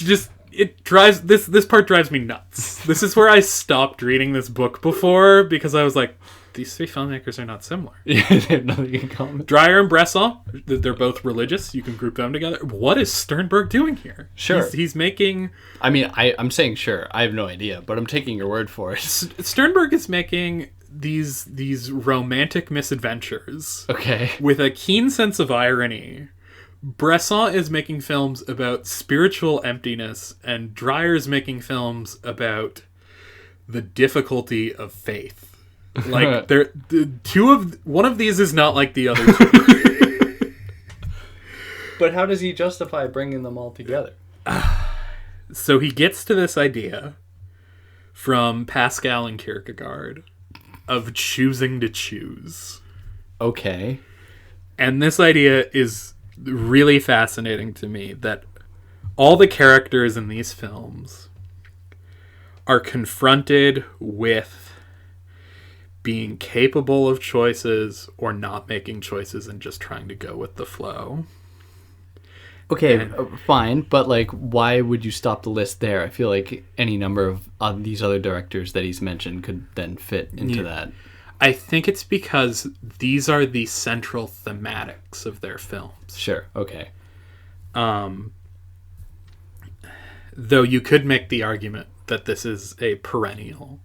This part drives me nuts. This is where I stopped reading this book before, because I was like, these three filmmakers are not similar. Yeah, they have nothing in common. Dreyer and Bresson, they're both religious. You can group them together. What is Sternberg doing here? Sure. He's making... I mean, I'm saying sure. I have no idea, but I'm taking your word for it. Sternberg is making these romantic misadventures. Okay. With a keen sense of irony. Bresson is making films about spiritual emptiness, and Dreyer's making films about the difficulty of faith. Like, one of these is not like the other two. But how does he justify bringing them all together? So he gets to this idea from Pascal and Kierkegaard of choosing to choose. Okay. And this idea is really fascinating to me, that all the characters in these films are confronted with being capable of choices or not making choices and just trying to go with the flow. Okay, fine, but like, why would you stop the list there? I feel like any number of these other directors that he's mentioned could then fit into that. I think it's because these are the central thematics of their films. Sure, okay. Though you could make the argument that this is a perennial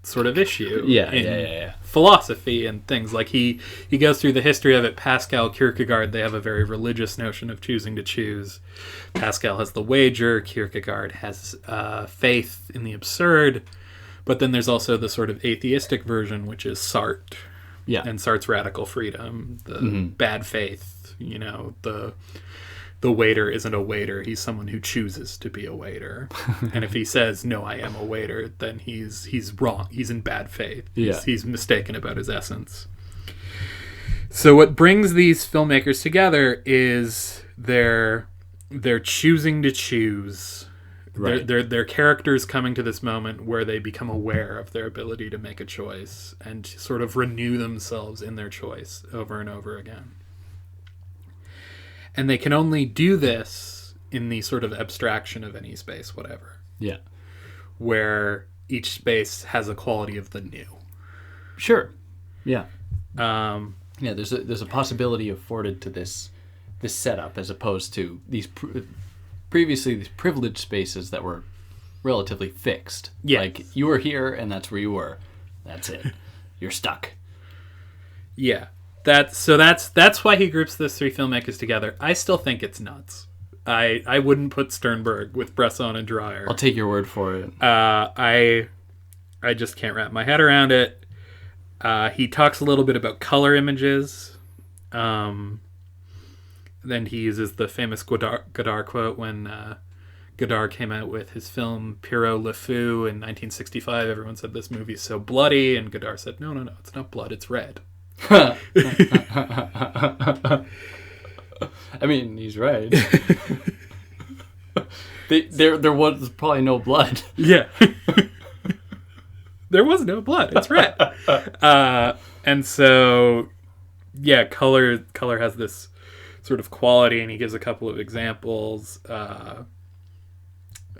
sort of issue Yeah. philosophy and things. Like he goes through the history of it. Pascal, Kierkegaard, they have a very religious notion of choosing to choose. Pascal has the wager, Kierkegaard has faith in the absurd, but then there's also the sort of atheistic version, which is Sartre. Yeah. And Sartre's radical freedom, the bad faith, the waiter isn't a waiter. He's someone who chooses to be a waiter. And if he says, no, I am a waiter, then he's wrong. He's in bad faith. He's mistaken about his essence. So what brings these filmmakers together is their choosing to choose. Right. Their characters coming to this moment where they become aware of their ability to make a choice and sort of renew themselves in their choice over and over again. And they can only do this in the sort of abstraction of any space, whatever. Yeah. Where each space has a quality of the new. Sure. Yeah. There's a possibility afforded to this setup as opposed to these previously these privileged spaces that were relatively fixed. Yeah. Like, you were here and that's where you were. That's it. You're stuck. Yeah. That's why he groups those three filmmakers together. I still think it's nuts. I wouldn't put Sternberg with Bresson and Dreyer. I'll take your word for it. I just can't wrap my head around it. He talks a little bit about color images. Then he uses the famous Godard quote when Godard came out with his film Pierrot Le Fou in 1965. Everyone said this movie's so bloody, and Godard said, no, it's not blood, it's red. I mean, he's right. There was probably no blood. Yeah. There was no blood. It's red. And so, yeah, color has this sort of quality, and he gives a couple of examples.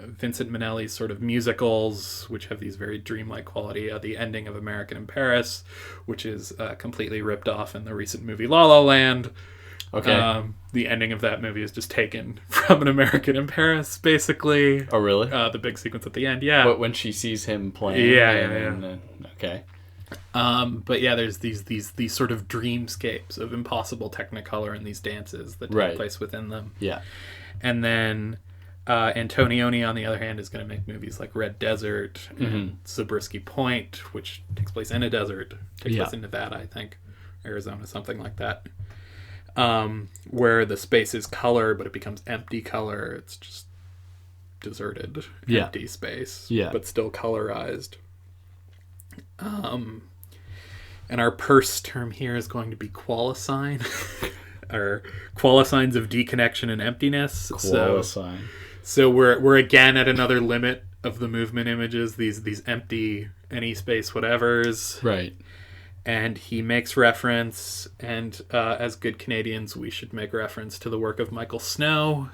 Vincent Minnelli's sort of musicals, which have these very dreamlike quality. The ending of American in Paris, which is completely ripped off in the recent movie La La Land. Okay. The ending of that movie is just taken from An American in Paris, basically. Oh, really? The big sequence at the end, yeah. But when she sees him playing. Yeah. Okay. But yeah, there's these sort of dreamscapes of impossible technicolor in these dances that take place within them. Yeah. And then Antonioni, on the other hand, is going to make movies like Red Desert and Zabriskie Point, which takes place in a desert. Takes place in Nevada, I think. Arizona, something like that. Where the space is color, but it becomes empty color. It's just deserted, empty space, but still colorized. And our purse term here is going to be qualicine, or qualicines of deconnection and emptiness. Qualicine. So we're again at another limit of the movement images. These empty any space whatevers. Right. And he makes reference, and as good Canadians, we should make reference to the work of Michael Snow.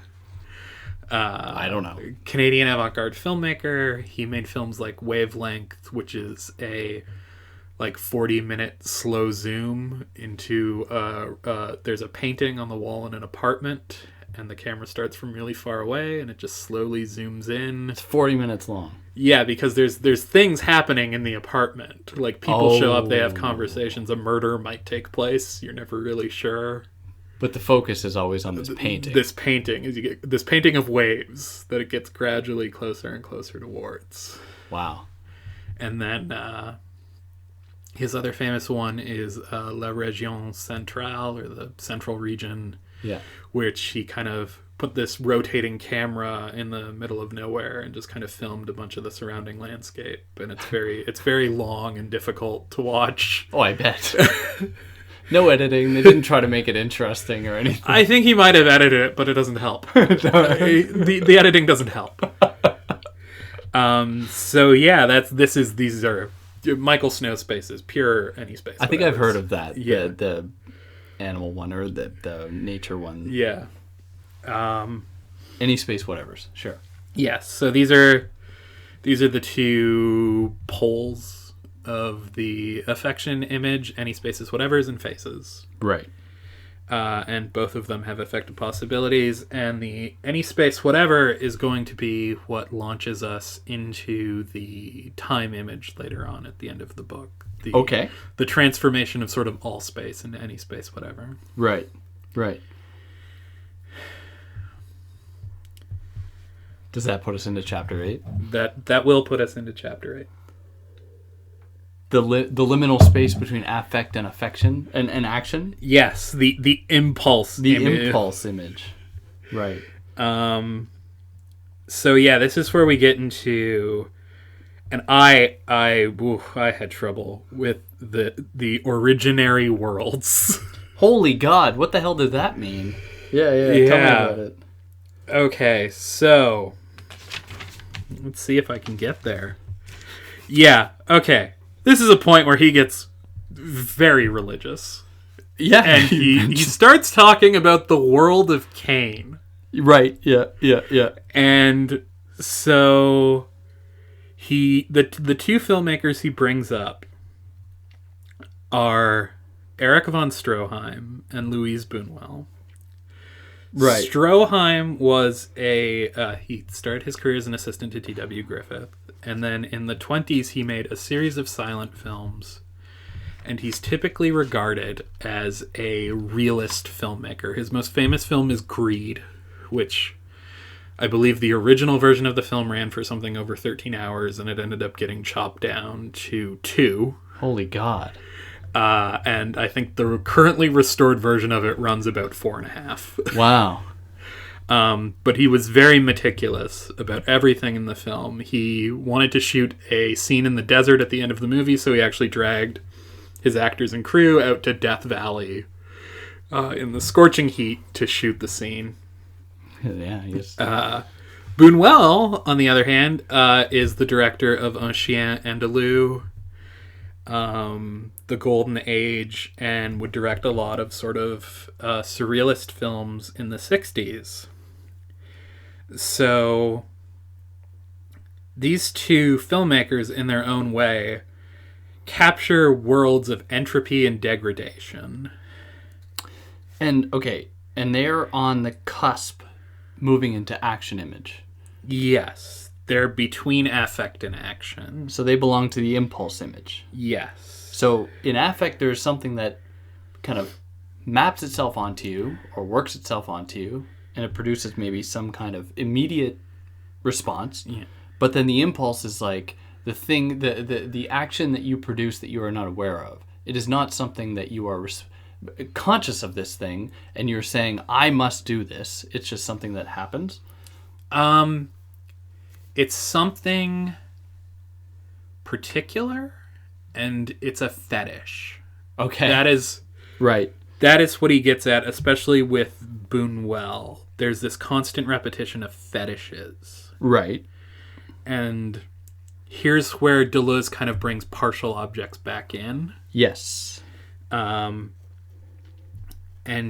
I don't know. Canadian avant-garde filmmaker. He made films like Wavelength, which is a 40-minute slow zoom into there's a painting on the wall in an apartment, and the camera starts from really far away, and it just slowly zooms in. It's 40 minutes long. Yeah, because there's things happening in the apartment. Like, people show up, they have conversations, a murder might take place. You're never really sure. But the focus is always on this painting. This painting is you get this painting of waves that it gets gradually closer and closer towards. Wow. And then his other famous one is La Région Centrale, or the Central Region. Yeah. Which he kind of put this rotating camera in the middle of nowhere and just kind of filmed a bunch of the surrounding landscape. And it's very long and difficult to watch. Oh, I bet. No editing. They didn't try to make it interesting or anything. I think he might have edited it, but it doesn't help. The editing doesn't help. So yeah, these are Michael Snow spaces, pure any space. I think I've heard of that. Yeah, the animal one or the nature one. Yeah. Any space whatevers. Sure. Yes. So these are the two poles of the affection image: any spaces, whatevers, and faces. Right. And both of them have affective possibilities, and the any space whatever is going to be what launches us into the time image later on at the end of the book. The transformation of sort of all space into any space whatever. Right. Does that put us into chapter 8? That will put us into chapter 8. The liminal space between affect and affection and action? Yes, the impulse impulse image. Right. So yeah, this is where we get into, and I had trouble with the originary worlds. Holy God, what the hell did that mean? Yeah. Tell me about it. Okay, so let's see if I can get there. Yeah, okay. This is a point where he gets very religious. Yeah. And he starts talking about the world of Cain. Right, yeah. And so the two filmmakers he brings up are Erich von Stroheim and Louise Buñuel. Right. Stroheim was he started his career as an assistant to T.W. Griffith, and then in the 1920s he made a series of silent films, and he's typically regarded as a realist filmmaker. His most famous film is Greed, which I believe the original version of the film ran for something over 13 hours, and it ended up getting chopped down to 2. Holy God. And I think the currently restored version of it runs about 4.5. Wow. But he was very meticulous about everything in the film. He wanted to shoot a scene in the desert at the end of the movie, so he actually dragged his actors and crew out to Death Valley in the scorching heat to shoot the scene. Yeah, I guess. Buñuel, on the other hand, is the director of Un Chien Andalou, The Golden Age, and would direct a lot of sort of surrealist films in the 60s. So these two filmmakers, in their own way, capture worlds of entropy and degradation. And they're on the cusp moving into action image. Yes. They're between affect and action. So they belong to the impulse image. Yes. So in affect, there's something that kind of maps itself onto you or works itself onto you, and it produces maybe some kind of immediate response. Yeah. But then the impulse is like the thing, the action that you produce that you are not aware of. It is not something that you are conscious of this thing, and you're saying, I must do this. It's just something that happens. It's something particular, and it's a fetish. Okay. That is right. That is what he gets at, especially with Buñuel. There's this constant repetition of fetishes. Right. And here's where Deleuze kind of brings partial objects back in. Yes. And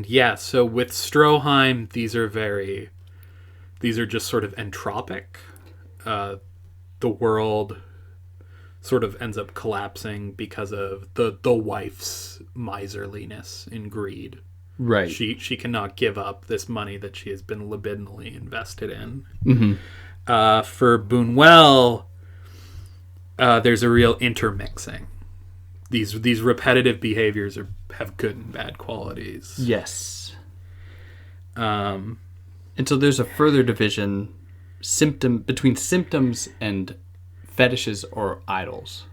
yeah, so with Stroheim, these are just sort of entropic. The world sort of ends up collapsing because of the wife's miserliness and greed. Right. She cannot give up this money that she has been libidinally invested in. Mm-hmm. For Buñuel, there's a real intermixing. These repetitive behaviors have good and bad qualities. Yes. And so there's a further division between symptoms and fetishes or idols.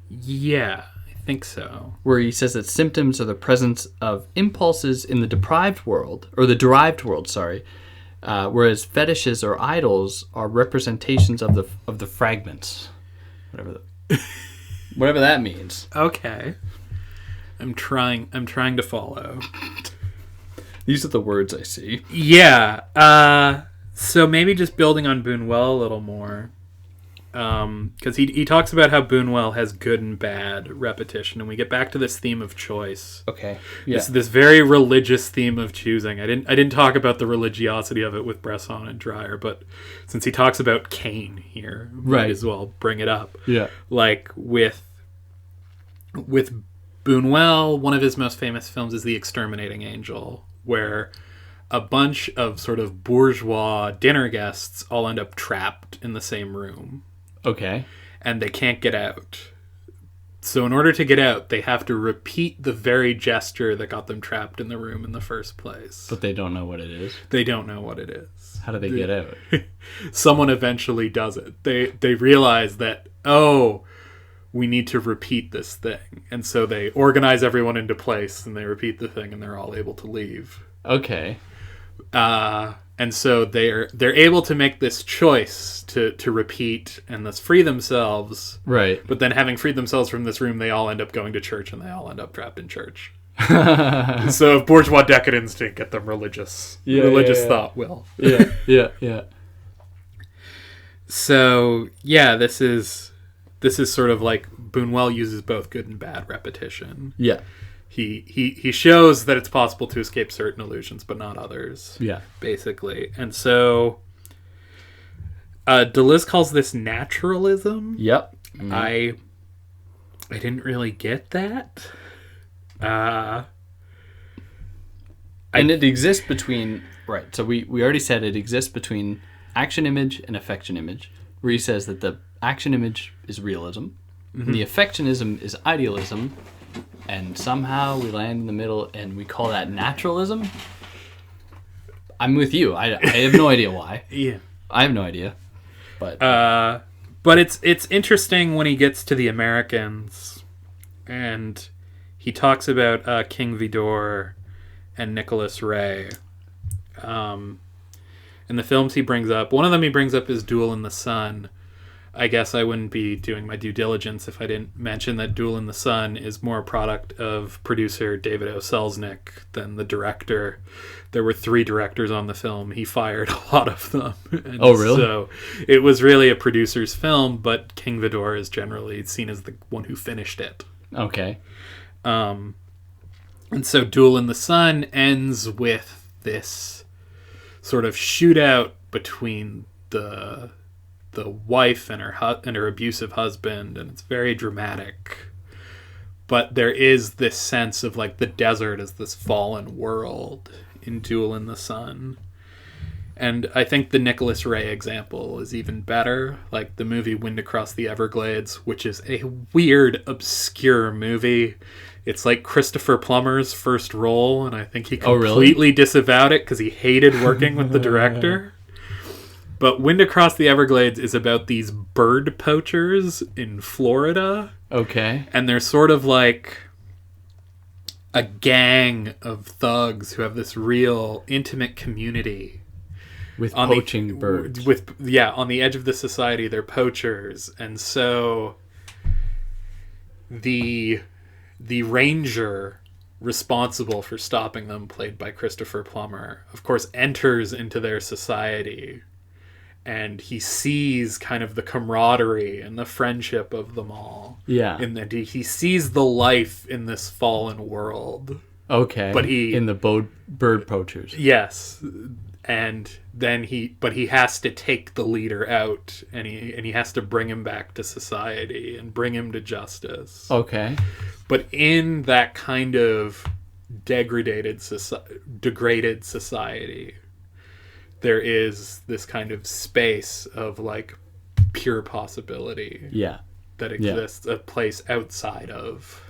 Yeah, I think so. Where he says that symptoms are the presence of impulses in the derived world, whereas fetishes or idols are representations of the fragments. Whatever that means. Okay. I'm trying to follow. These are the words I see. Yeah. So maybe just building on Buñuel a little more. because he talks about how Buñuel has good and bad repetition, and we get back to this theme of choice. Okay. Yeah. This very religious theme of choosing. I didn't talk about the religiosity of it with Bresson and Dreyer, but since he talks about Cain here, might as well bring it up. Yeah. Like with Buñuel, one of his most famous films is The Exterminating Angel, where a bunch of sort of bourgeois dinner guests all end up trapped in the same room. Okay. And they can't get out. So in order to get out, they have to repeat the very gesture that got them trapped in the room in the first place. But they don't know what it is. They don't know what it is. How do they get out? Someone eventually does it. They realize that, oh, we need to repeat this thing. And so they organize everyone into place and they repeat the thing and they're all able to leave. Okay. And so they're able to make this choice to repeat and thus free themselves. Right. But then having freed themselves from this room, they all end up going to church and they all end up trapped in church. So if bourgeois decadence didn't get them religious thought will. Yeah. So yeah, this is sort of like Buñuel uses both good and bad repetition. Yeah. He shows that it's possible to escape certain illusions, but not others. Yeah. Basically. And so Deleuze calls this naturalism. Yep. I didn't really get that. And it exists between... Right, so we already said it exists between action image and affection image, where he says that the action image is realism, and the affectionism is idealism, and somehow we land in the middle and we call that naturalism. I'm with you. I have no idea why. Yeah. I have no idea. But it's interesting when he gets to the Americans and he talks about King Vidor and Nicolas Ray. In the films he brings up, one of them he brings up is Duel in the Sun. I guess I wouldn't be doing my due diligence if I didn't mention that Duel in the Sun is more a product of producer David O. Selznick than the director. There were 3 directors on the film. He fired a lot of them. And oh, really? So it was really a producer's film, but King Vidor is generally seen as the one who finished it. Okay. And so Duel in the Sun ends with this sort of shootout between the wife and her abusive husband, and it's very dramatic. But there is this sense of like the desert as this fallen world in Duel in the Sun. And I think the Nicolas Ray example is even better. Like the movie Wind Across the Everglades, which is a weird, obscure movie. It's like Christopher Plummer's first role, and I think he completely disavowed it because he hated working with the director. But Wind Across the Everglades is about these bird poachers in Florida. Okay. And they're sort of like a gang of thugs who have this real intimate community. With poaching birds. On the edge of the society, they're poachers. And so the ranger responsible for stopping them, played by Christopher Plummer, of course, enters into their society. And he sees kind of the camaraderie and the friendship of them all. Yeah. And then he sees the life in this fallen world. Okay. But in the bird poachers. Yes. And then he has to take the leader out, and he has to bring him back to society and bring him to justice. Okay. But in that kind of degraded society, there is this kind of space of like pure possibility. Yeah. That exists, a place outside of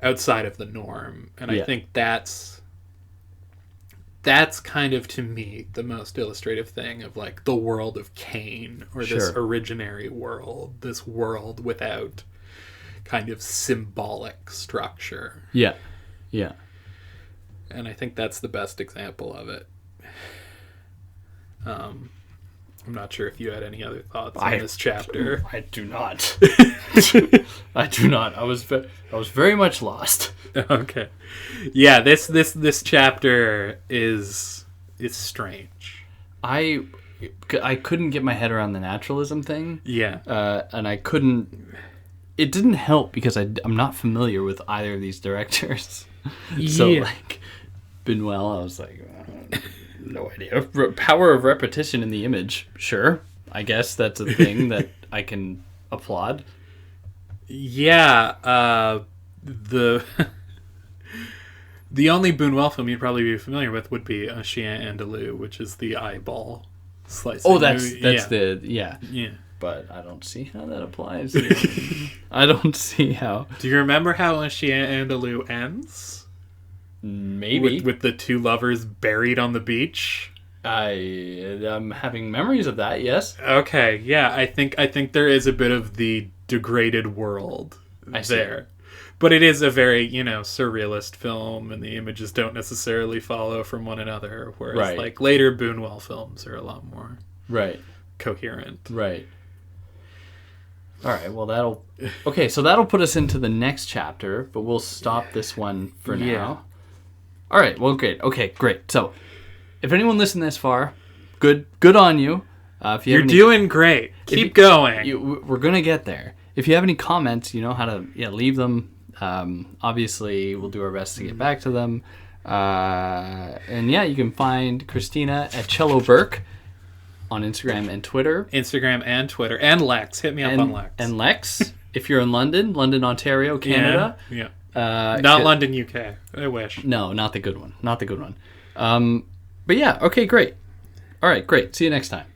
the norm. And I think that's kind of, to me, the most illustrative thing of like the world of Cain, or this originary world, this world without kind of symbolic structure. Yeah. Yeah. And I think that's the best example of it. I'm not sure if you had any other thoughts on this chapter. I do not. I do not. I was very much lost. Okay. Yeah, this chapter is strange. I I couldn't get my head around the naturalism thing. Yeah. And I couldn't. It didn't help because I'm not familiar with either of these directors. So like Buñuel, I was like, no idea. Power of repetition in the image. Sure, I guess that's a thing that I can applaud. Yeah. The only Buñuel film you'd probably be familiar with would be Un Chien Andalou, which is the eyeball slicing. Oh, that's Yeah. But I don't see how that applies here. I don't see how. Do you remember how Un Chien Andalou ends? Maybe. With the two lovers buried on the beach? I'm having memories of that, yes. Okay, yeah, I think there is a bit of the degraded world there. But it is a very, surrealist film, and the images don't necessarily follow from one another, whereas like later Buñuel films are a lot more coherent. Right. All right, well so that'll put us into the next chapter, but we'll stop this one for now. Yeah. All right, well, great. Okay, great. So, if anyone listened this far, good on you. If You're doing great. Keep going. We're going to get there. If you have any comments, you know how to leave them. Obviously, we'll do our best to get back to them. And you can find Christina at Cello Burke on Instagram and Twitter. And Lex. Hit me up on Lex. And Lex, if you're in London, Ontario, Canada. Yeah. Not London, UK. I wish. No, not the good one. But okay, great. All right, great. See you next time.